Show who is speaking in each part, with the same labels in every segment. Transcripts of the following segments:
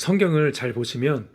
Speaker 1: 성경을 잘 보시면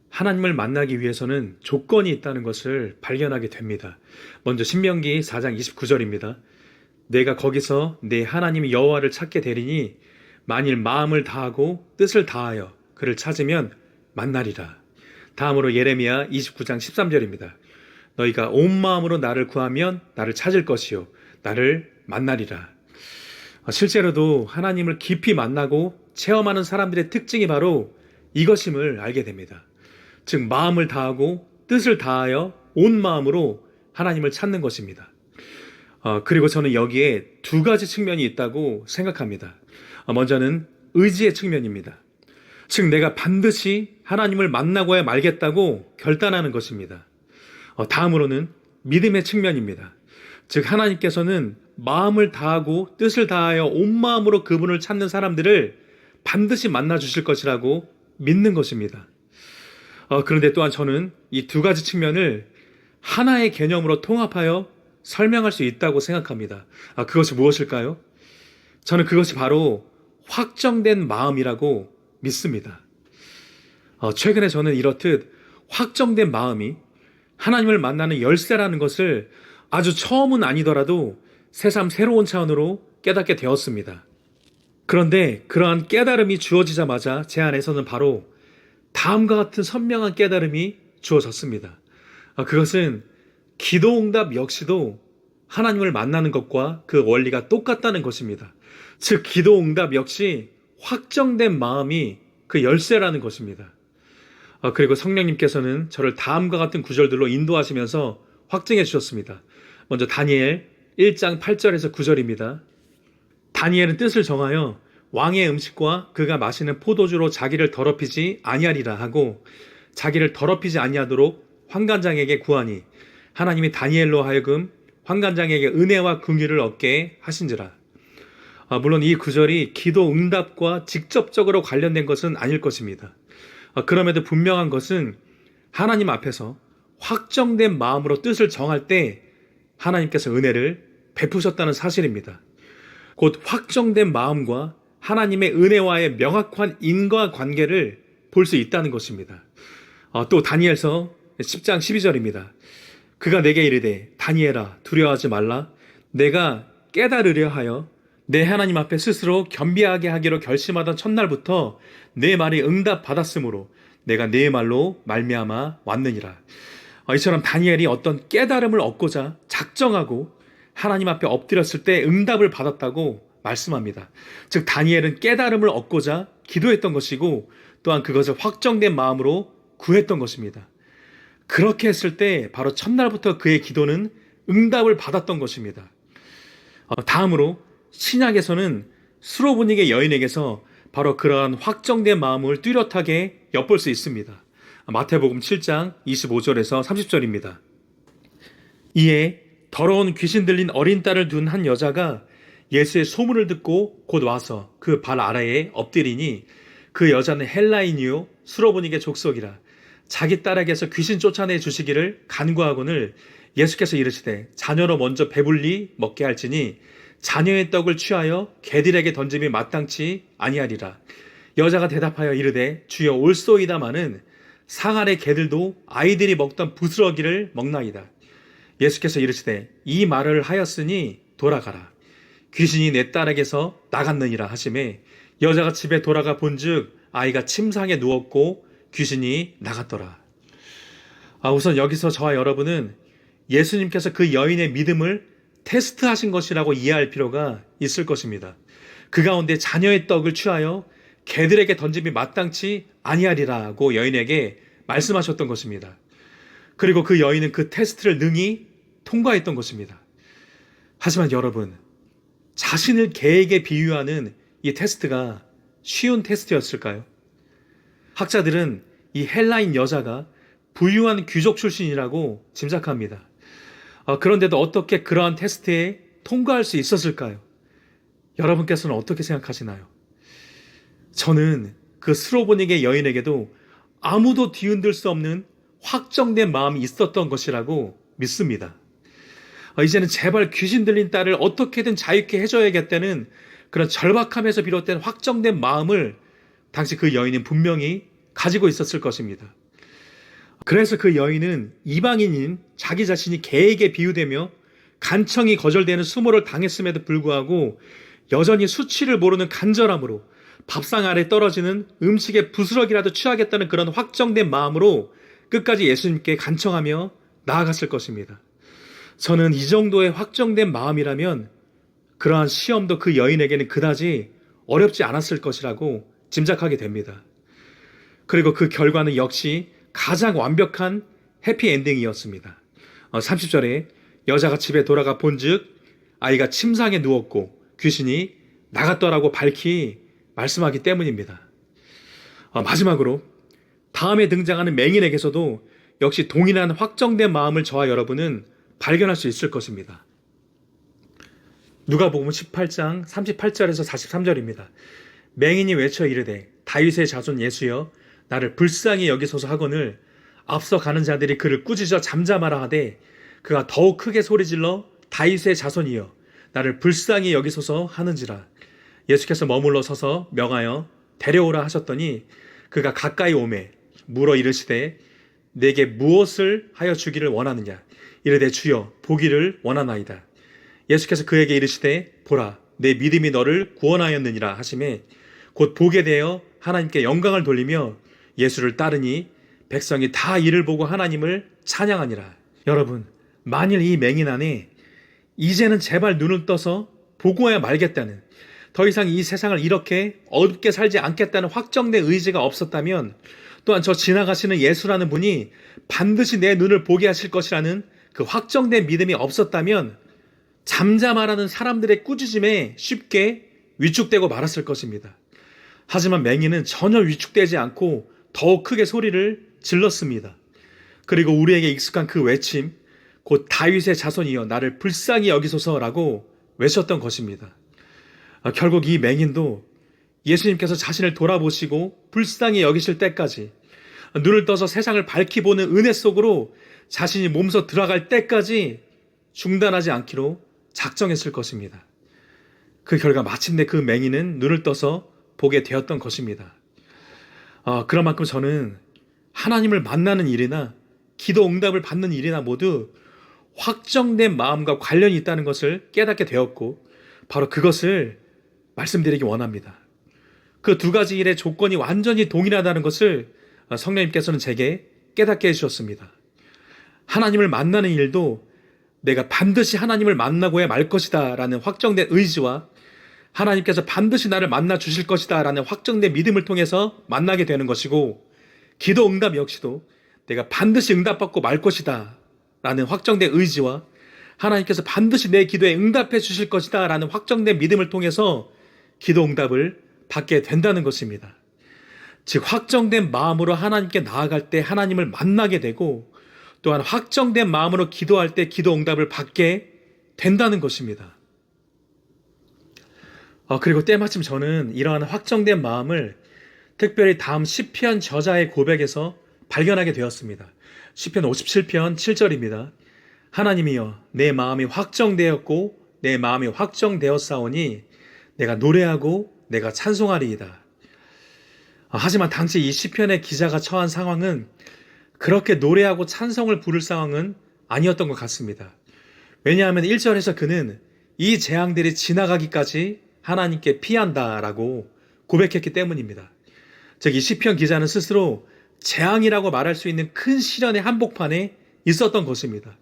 Speaker 1: 하나님을 만나기 위해서는 조건이 있다는 것을 발견하게 됩니다. 먼저 신명기 4장 29절입니다. 내가 거기서 내 하나님 여호와를 찾게 되리니 만일 마음을 다하고 뜻을 다하여 그를 찾으면 만나리라. 다음으로 예레미야 29장 13절입니다. 너희가 온 마음으로 나를 구하면 나를 찾을 것이요 나를 만나리라. 실제로도 하나님을 깊이 만나고 체험하는 사람들의 특징이 바로 이것임을 알게 됩니다. 즉 마음을 다하고 뜻을 다하여 온 마음으로 하나님을 찾는 것입니다. 그리고 저는 여기에 두 가지 측면이 있다고 생각합니다. 먼저는 의지의 측면입니다. 즉 내가 반드시 하나님을 만나고야 말겠다고 결단하는 것입니다. 다음으로는 믿음의 측면입니다. 즉 하나님께서는 마음을 다하고 뜻을 다하여 온 마음으로 그분을 찾는 사람들을 반드시 만나 주실 것이라고 믿는 것입니다. 그런데 또한 저는 이 두 가지 측면을 하나의 개념으로 통합하여 설명할 수 있다고 생각합니다. 그것이 무엇일까요? 저는 그것이 바로 확정된 마음이라고 믿습니다. 최근에 저는 이렇듯 확정된 마음이 하나님을 만나는 열쇠라는 것을 아주 처음은 아니더라도 새삼 새로운 차원으로 깨닫게 되었습니다. 그런데 그러한 깨달음이 주어지자마자 제 안에서는 바로 다음과 같은 선명한 깨달음이 주어졌습니다. 그것은 기도응답 역시도 하나님을 만나는 것과 그 원리가 똑같다는 것입니다. 즉 기도응답 역시 확정된 마음이 그 열쇠라는 것입니다. 그리고 성령님께서는 저를 다음과 같은 구절들로 인도하시면서 확증해 주셨습니다. 먼저 다니엘 1장 8절에서 9절입니다. 다니엘은 뜻을 정하여 왕의 음식과 그가 마시는 포도주로 자기를 더럽히지 아니하리라 하고 자기를 더럽히지 아니하도록 환관장에게 구하니 하나님이 다니엘로 하여금 환관장에게 은혜와 긍휼을 얻게 하신지라. 물론 이 구절이 기도 응답과 직접적으로 관련된 것은 아닐 것입니다. 그럼에도 분명한 것은 하나님 앞에서 확정된 마음으로 뜻을 정할 때 하나님께서 은혜를 베푸셨다는 사실입니다. 곧 확정된 마음과 하나님의 은혜와의 명확한 인과관계를 볼 수 있다는 것입니다. 또 다니엘서 10장 12절입니다. 그가 내게 이르되 다니엘아 두려워하지 말라. 내가 깨달으려 하여 내 하나님 앞에 스스로 겸비하게 하기로 결심하던 첫날부터 내 말이 응답받았으므로 내가 내 말로 말미암아 왔느니라. 이처럼 다니엘이 어떤 깨달음을 얻고자 작정하고 하나님 앞에 엎드렸을 때 응답을 받았다고 말씀합니다. 즉 다니엘은 깨달음을 얻고자 기도했던 것이고 또한 그것을 확정된 마음으로 구했던 것입니다. 그렇게 했을 때 바로 첫날부터 그의 기도는 응답을 받았던 것입니다. 다음으로 신약에서는 수로보니게 여인에게서 바로 그러한 확정된 마음을 뚜렷하게 엿볼 수 있습니다. 마태복음 7장 25절에서 30절입니다. 이에 더러운 귀신 들린 어린 딸을 둔 한 여자가 예수의 소문을 듣고 곧 와서 그 발 아래에 엎드리니 그 여자는 헬라인이요 수로보니게 족속이라. 자기 딸에게서 귀신 쫓아내 주시기를 간구하거늘 예수께서 이르시되 자녀로 먼저 배불리 먹게 할지니 자녀의 떡을 취하여 개들에게 던짐이 마땅치 아니하리라. 여자가 대답하여 이르되 주여 올소이다마는 상 아래 개들도 아이들이 먹던 부스러기를 먹나이다. 예수께서 이르시되 이 말을 하였으니 돌아가라. 귀신이 내 딸에게서 나갔느니라 하시매 여자가 집에 돌아가 본즉 아이가 침상에 누웠고 귀신이 나갔더라. 우선 여기서 저와 여러분은 예수님께서 그 여인의 믿음을 테스트하신 것이라고 이해할 필요가 있을 것입니다. 그 가운데 자녀의 떡을 취하여 개들에게 던짐이 마땅치 아니하리라고 여인에게 말씀하셨던 것입니다. 그리고 그 여인은 그 테스트를 능히 통과했던 것입니다. 하지만 여러분, 자신을 개에게 비유하는 이 테스트가 쉬운 테스트였을까요? 학자들은 이 헬라인 여자가 부유한 귀족 출신이라고 짐작합니다. 그런데도 어떻게 그러한 테스트에 통과할 수 있었을까요? 여러분께서는 어떻게 생각하시나요? 저는 그 스로보닉의 여인에게도 아무도 뒤흔들 수 없는 확정된 마음이 있었던 것이라고 믿습니다. 이제는 제발 귀신 들린 딸을 어떻게든 자유케 해줘야겠다는 그런 절박함에서 비롯된 확정된 마음을 당시 그 여인은 분명히 가지고 있었을 것입니다. 그래서 그 여인은 이방인인 자기 자신이 개에게 비유되며 간청이 거절되는 수모를 당했음에도 불구하고 여전히 수치를 모르는 간절함으로 밥상 아래 떨어지는 음식의 부스러기라도 취하겠다는 그런 확정된 마음으로 끝까지 예수님께 간청하며 나아갔을 것입니다. 저는 이 정도의 확정된 마음이라면 그러한 시험도 그 여인에게는 그다지 어렵지 않았을 것이라고 짐작하게 됩니다. 그리고 그 결과는 역시 가장 완벽한 해피엔딩이었습니다. 30절에 여자가 집에 돌아가 본즉 아이가 침상에 누웠고 귀신이 나갔더라고 밝히 말씀하기 때문입니다. 마지막으로 다음에 등장하는 맹인에게서도 역시 동일한 확정된 마음을 저와 여러분은 발견할 수 있을 것입니다. 누가복음 18장 38절에서 43절입니다. 맹인이 외쳐 이르되 다윗의 자손 예수여 나를 불쌍히 여기소서 하거늘 앞서 가는 자들이 그를 꾸짖어 잠잠하라 하되 그가 더욱 크게 소리질러 다윗의 자손이여 나를 불쌍히 여기소서 하는지라. 예수께서 머물러 서서 명하여 데려오라 하셨더니 그가 가까이 오매 물어 이르시되 내게 무엇을 하여 주기를 원하느냐. 이르되 주여 보기를 원하나이다. 예수께서 그에게 이르시되 보라 내 믿음이 너를 구원하였느니라 하시매 곧 보게 되어 하나님께 영광을 돌리며 예수를 따르니 백성이 다 이를 보고 하나님을 찬양하니라. 여러분, 만일 이 맹인 안에 이제는 제발 눈을 떠서 보고야 말겠다는, 더 이상 이 세상을 이렇게 어둡게 살지 않겠다는 확정된 의지가 없었다면, 또한 저 지나가시는 예수라는 분이 반드시 내 눈을 보게 하실 것이라는 그 확정된 믿음이 없었다면 잠잠하라는 사람들의 꾸짖음에 쉽게 위축되고 말았을 것입니다. 하지만 맹인은 전혀 위축되지 않고 더욱 크게 소리를 질렀습니다. 그리고 우리에게 익숙한 그 외침, 곧 다윗의 자손이여 나를 불쌍히 여기소서라고 외쳤던 것입니다. 결국 이 맹인도 예수님께서 자신을 돌아보시고 불쌍히 여기실 때까지, 눈을 떠서 세상을 밝히 보는 은혜 속으로 자신이 몸소 들어갈 때까지 중단하지 않기로 작정했을 것입니다. 그 결과 마침내 그 맹인은 눈을 떠서 보게 되었던 것입니다. 그런 만큼 저는 하나님을 만나는 일이나 기도 응답을 받는 일이나 모두 확정된 마음과 관련이 있다는 것을 깨닫게 되었고, 바로 그것을 말씀드리기 원합니다. 그 두 가지 일의 조건이 완전히 동일하다는 것을 성령님께서는 제게 깨닫게 해주셨습니다. 하나님을 만나는 일도 내가 반드시 하나님을 만나고야 말 것이다 라는 확정된 의지와 하나님께서 반드시 나를 만나 주실 것이다 라는 확정된 믿음을 통해서 만나게 되는 것이고, 기도 응답 역시도 내가 반드시 응답받고 말 것이다 라는 확정된 의지와 하나님께서 반드시 내 기도에 응답해 주실 것이다 라는 확정된 믿음을 통해서 기도 응답을 받게 된다는 것입니다. 즉 확정된 마음으로 하나님께 나아갈 때 하나님을 만나게 되고, 또한 확정된 마음으로 기도할 때 기도 응답을 받게 된다는 것입니다. 그리고 때마침 저는 이러한 확정된 마음을 특별히 다음 시편 저자의 고백에서 발견하게 되었습니다. 시편 57편 7절입니다. 하나님이여 내 마음이 확정되었고 내 마음이 확정되었사오니 내가 노래하고 내가 찬송하리이다. 하지만 당시 이 시편의 기자가 처한 상황은 그렇게 노래하고 찬송을 부를 상황은 아니었던 것 같습니다. 왜냐하면 1절에서 그는 이 재앙들이 지나가기까지 하나님께 피한다라고 고백했기 때문입니다. 즉 이 시편 기자는 스스로 재앙이라고 말할 수 있는 큰 시련의 한복판에 있었던 것입니다.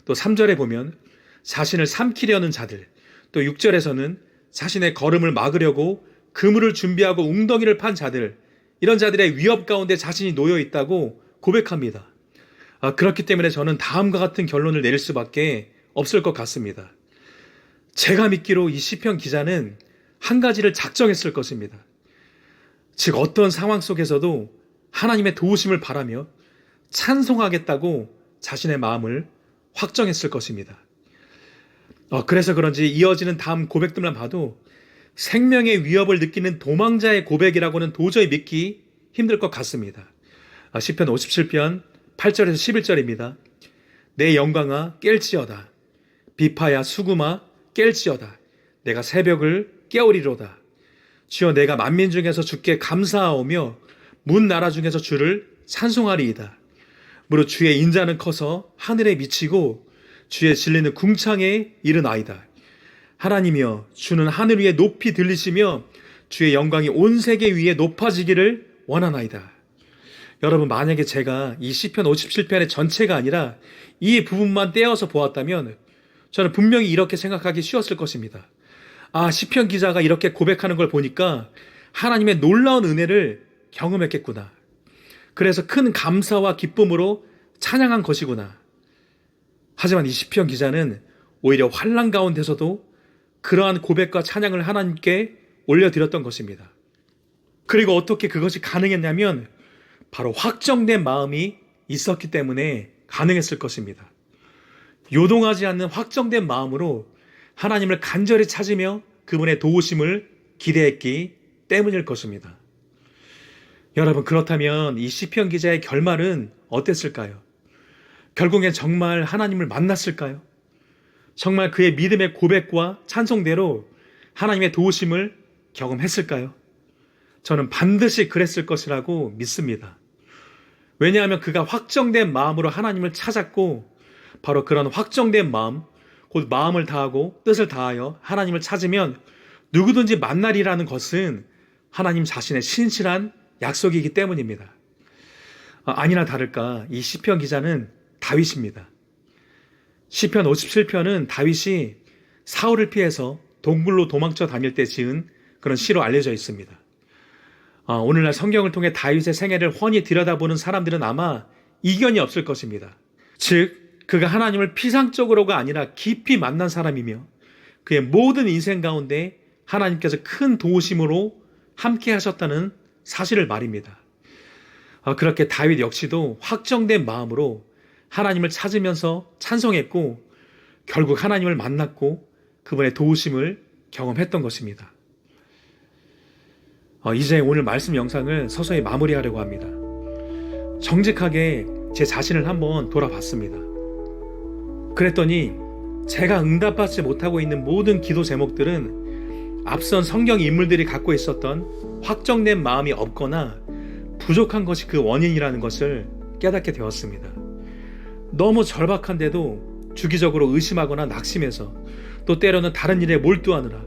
Speaker 1: 또 3절에 보면 자신을 삼키려는 자들, 또 6절에서는 자신의 걸음을 막으려고 그물을 준비하고 웅덩이를 판 자들, 이런 자들의 위협 가운데 자신이 놓여 있다고 고백합니다. 그렇기 때문에 저는 다음과 같은 결론을 내릴 수밖에 없을 것 같습니다. 제가 믿기로 이 시편 기자는 한 가지를 작정했을 것입니다. 즉 어떤 상황 속에서도 하나님의 도우심을 바라며 찬송하겠다고 자신의 마음을 확정했을 것입니다. 그래서 그런지 이어지는 다음 고백들만 봐도 생명의 위협을 느끼는 도망자의 고백이라고는 도저히 믿기 힘들 것 같습니다. 시편 57편 8절에서 11절입니다. 내 영광아 깰지어다. 비파야 수구마 깰지어다. 내가 새벽을 깨우리로다. 주여 내가 만민 중에서 주께 감사하오며 문 나라 중에서 주를 찬송하리이다. 무릇 주의 인자는 커서 하늘에 미치고 주의 진리는 궁창에 이르나이다. 하나님이여, 주는 하늘 위에 높이 들리시며 주의 영광이 온 세계 위에 높아지기를 원하나이다. 여러분, 만약에 제가 이 시편 57편의 전체가 아니라 이 부분만 떼어서 보았다면 저는 분명히 이렇게 생각하기 쉬웠을 것입니다. 시편 기자가 이렇게 고백하는 걸 보니까 하나님의 놀라운 은혜를 경험했겠구나. 그래서 큰 감사와 기쁨으로 찬양한 것이구나. 하지만 이 시편 기자는 오히려 환난 가운데서도 그러한 고백과 찬양을 하나님께 올려드렸던 것입니다. 그리고 어떻게 그것이 가능했냐면 바로 확정된 마음이 있었기 때문에 가능했을 것입니다. 요동하지 않는 확정된 마음으로 하나님을 간절히 찾으며 그분의 도우심을 기대했기 때문일 것입니다. 여러분, 그렇다면 이 시편 기자의 결말은 어땠을까요? 결국엔 정말 하나님을 만났을까요? 정말 그의 믿음의 고백과 찬송대로 하나님의 도우심을 경험했을까요? 저는 반드시 그랬을 것이라고 믿습니다. 왜냐하면 그가 확정된 마음으로 하나님을 찾았고 바로 그런 확정된 마음, 곧 마음을 다하고 뜻을 다하여 하나님을 찾으면 누구든지 만나리라는 것은 하나님 자신의 신실한 약속이기 때문입니다. 아니나 다를까 이 시편 기자는 다윗입니다. 시편 57편은 다윗이 사울을 피해서 동굴로 도망쳐 다닐 때 지은 그런 시로 알려져 있습니다. 오늘날 성경을 통해 다윗의 생애를 훤히 들여다보는 사람들은 아마 이견이 없을 것입니다. 즉, 그가 하나님을 피상적으로가 아니라 깊이 만난 사람이며 그의 모든 인생 가운데 하나님께서 큰 도우심으로 함께 하셨다는 사실을 말입니다. 그렇게 다윗 역시도 확정된 마음으로 하나님을 찾으면서 찬송했고 결국 하나님을 만났고 그분의 도우심을 경험했던 것입니다. 이제 오늘 말씀 영상을 서서히 마무리하려고 합니다. 정직하게 제 자신을 한번 돌아봤습니다. 그랬더니 제가 응답받지 못하고 있는 모든 기도 제목들은 앞선 성경 인물들이 갖고 있었던 확정된 마음이 없거나 부족한 것이 그 원인이라는 것을 깨닫게 되었습니다. 너무 절박한데도 주기적으로 의심하거나 낙심해서 또 때로는 다른 일에 몰두하느라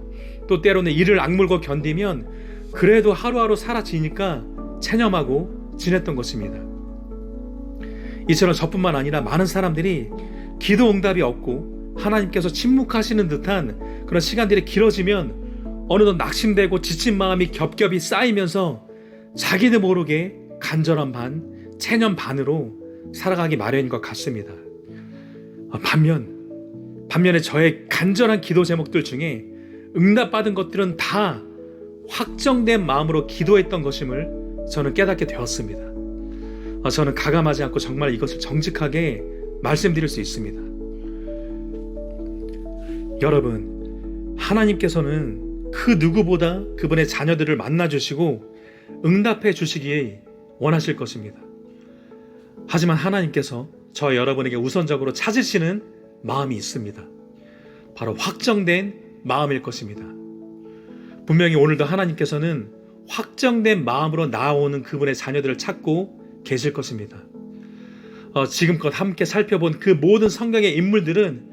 Speaker 1: 또 때로는 이를 악물고 견디면 그래도 하루하루 사라지니까 체념하고 지냈던 것입니다. 이처럼 저뿐만 아니라 많은 사람들이 기도 응답이 없고 하나님께서 침묵하시는 듯한 그런 시간들이 길어지면 어느덧 낙심되고 지친 마음이 겹겹이 쌓이면서 자기도 모르게 간절한 반, 체념 반으로 살아가기 마련인 것 같습니다. 반면에 저의 간절한 기도 제목들 중에 응답받은 것들은 다 확정된 마음으로 기도했던 것임을 저는 깨닫게 되었습니다. 저는 가감하지 않고 정말 이것을 정직하게 말씀드릴 수 있습니다. 여러분, 하나님께서는 그 누구보다 그분의 자녀들을 만나주시고 응답해 주시기 원하실 것입니다. 하지만 하나님께서 저와 여러분에게 우선적으로 찾으시는 마음이 있습니다. 바로 확정된 마음일 것입니다. 분명히 오늘도 하나님께서는 확정된 마음으로 나아오는 그분의 자녀들을 찾고 계실 것입니다. 지금껏 함께 살펴본 그 모든 성경의 인물들은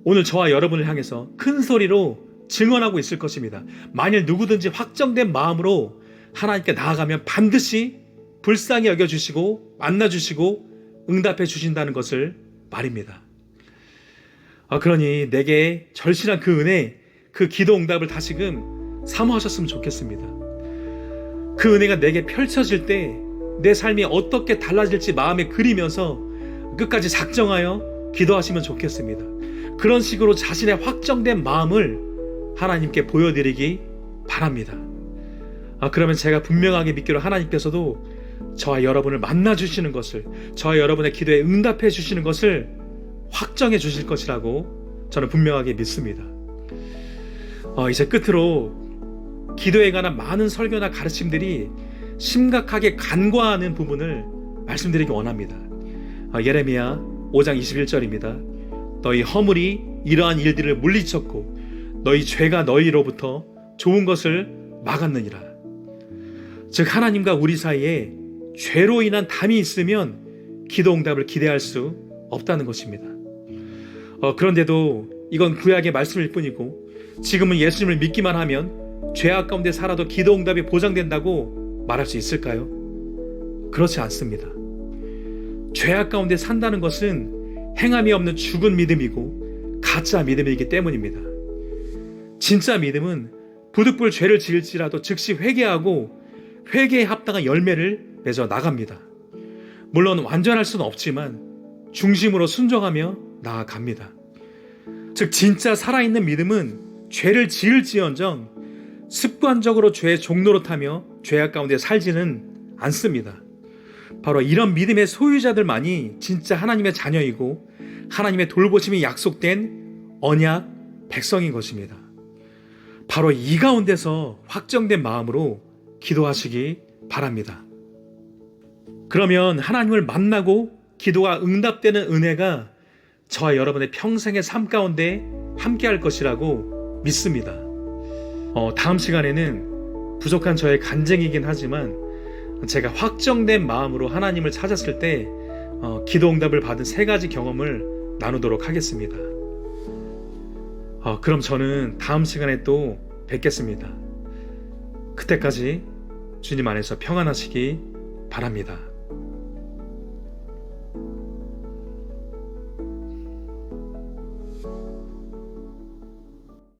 Speaker 1: 오늘 저와 여러분을 향해서 큰 소리로 증언하고 있을 것입니다. 만일 누구든지 확정된 마음으로 하나님께 나아가면 반드시 불쌍히 여겨주시고 만나주시고 응답해 주신다는 것을 말입니다. 그러니 내게 절실한 그 은혜, 그 기도 응답을 다시금 사모하셨으면 좋겠습니다. 그 은혜가 내게 펼쳐질 때 내 삶이 어떻게 달라질지 마음에 그리면서 끝까지 작정하여 기도하시면 좋겠습니다. 그런 식으로 자신의 확정된 마음을 하나님께 보여드리기 바랍니다. 그러면 제가 분명하게 믿기로 하나님께서도 저와 여러분을 만나주시는 것을, 저와 여러분의 기도에 응답해 주시는 것을 확정해 주실 것이라고 저는 분명하게 믿습니다. 이제 끝으로 기도에 관한 많은 설교나 가르침들이 심각하게 간과하는 부분을 말씀드리기 원합니다. 예레미야 5장 21절입니다. 너희 허물이 이러한 일들을 물리쳤고 너희 죄가 너희로부터 좋은 것을 막았느니라. 즉 하나님과 우리 사이에 죄로 인한 담이 있으면 기도 응답을 기대할 수 없다는 것입니다. 그런데도 이건 구약의 말씀일 뿐이고 지금은 예수님을 믿기만 하면 죄악 가운데 살아도 기도 응답이 보장된다고 말할 수 있을까요? 그렇지 않습니다. 죄악 가운데 산다는 것은 행함이 없는 죽은 믿음이고 가짜 믿음이기 때문입니다. 진짜 믿음은 부득불 죄를 지을지라도 즉시 회개하고 회개에 합당한 열매를 맺어 나갑니다. 물론 완전할 수는 없지만 중심으로 순종하며 나아갑니다. 즉 진짜 살아있는 믿음은 죄를 지을지언정 습관적으로 죄의 종로로 타며 죄악 가운데 살지는 않습니다. 바로 이런 믿음의 소유자들만이 진짜 하나님의 자녀이고 하나님의 돌보심이 약속된 언약 백성인 것입니다. 바로 이 가운데서 확정된 마음으로 기도하시기 바랍니다. 그러면 하나님을 만나고 기도가 응답되는 은혜가 저와 여러분의 평생의 삶 가운데 함께할 것이라고 믿습니다. 다음 시간에는 부족한 저의 간증이긴 하지만 제가 확정된 마음으로 하나님을 찾았을 때 기도 응답을 받은 3가지 경험을 나누도록 하겠습니다. 그럼 저는 다음 시간에 또 뵙겠습니다. 그때까지 주님 안에서 평안하시기 바랍니다.